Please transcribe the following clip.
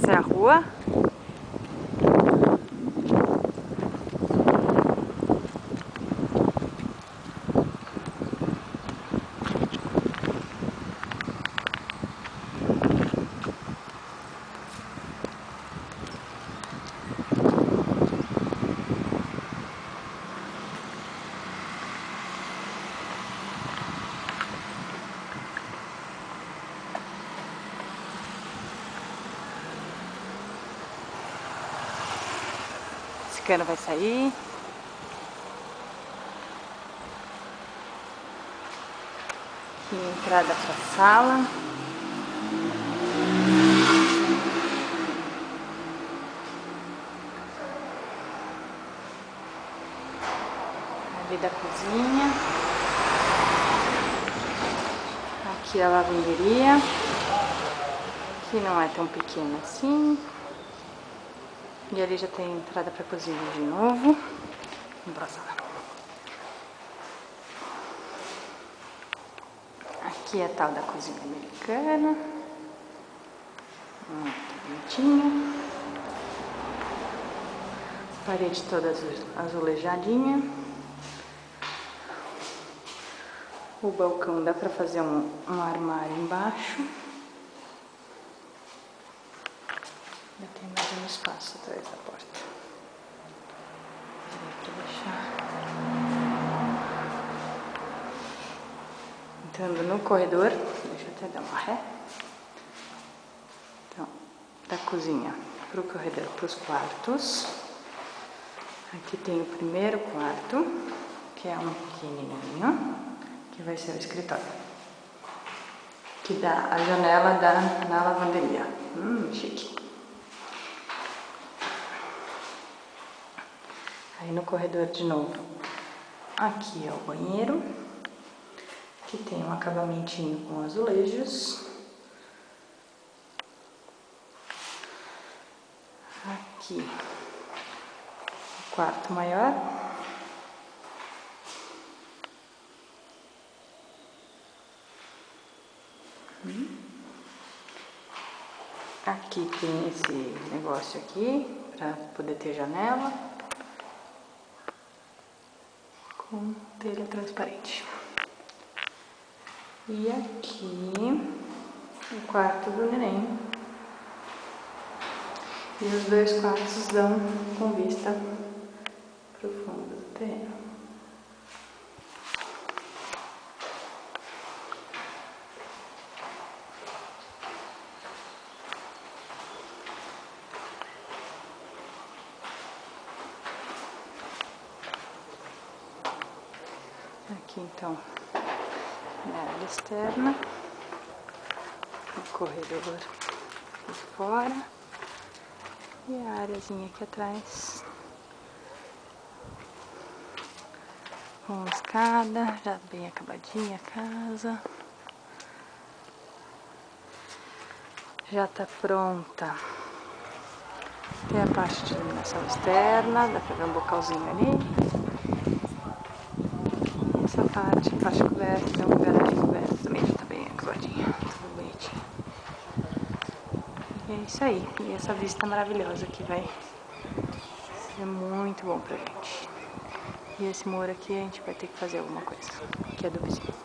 Essa é a rua. Esse cano vai sair. Aqui a entrada para a sala. Ali da cozinha. Aqui a lavanderia. Que não é tão pequena assim. E ali já tem entrada para a cozinha de novo. Vamos para a sala. Aqui é a tal da cozinha americana. Bonitinha. Parede toda azulejadinha. O balcão dá para fazer um armário embaixo. Já tem mais um espaço atrás da porta. Dá pra deixar. Entrando no corredor, deixa eu até dar uma ré. Então, da cozinha pro corredor, pros quartos. Aqui tem o primeiro quarto, que é um pequenininho, que vai ser o escritório. Que dá a janela na lavanderia. Chique. Aí no corredor de novo, aqui é o banheiro, que tem um acabamentinho com azulejos. Aqui, o quarto maior. Aqui tem esse negócio aqui, para poder ter janela. Com telha transparente. E aqui o quarto do neném. E os dois quartos dão com vista para o fundo do terreno. Aqui então a área externa, o corredor aqui fora e a áreazinha aqui atrás com escada, já bem acabadinha a casa, já tá pronta. Tem a parte de iluminação externa, dá pra ver um bocalzinho ali. Essa parte, a parte coberta, uma garagem coberta também já tá bem acabadinha, tudo bonitinho. E é isso aí, e essa vista maravilhosa que vai ser muito bom pra gente. E esse muro aqui a gente vai ter que fazer alguma coisa, que é do vizinho.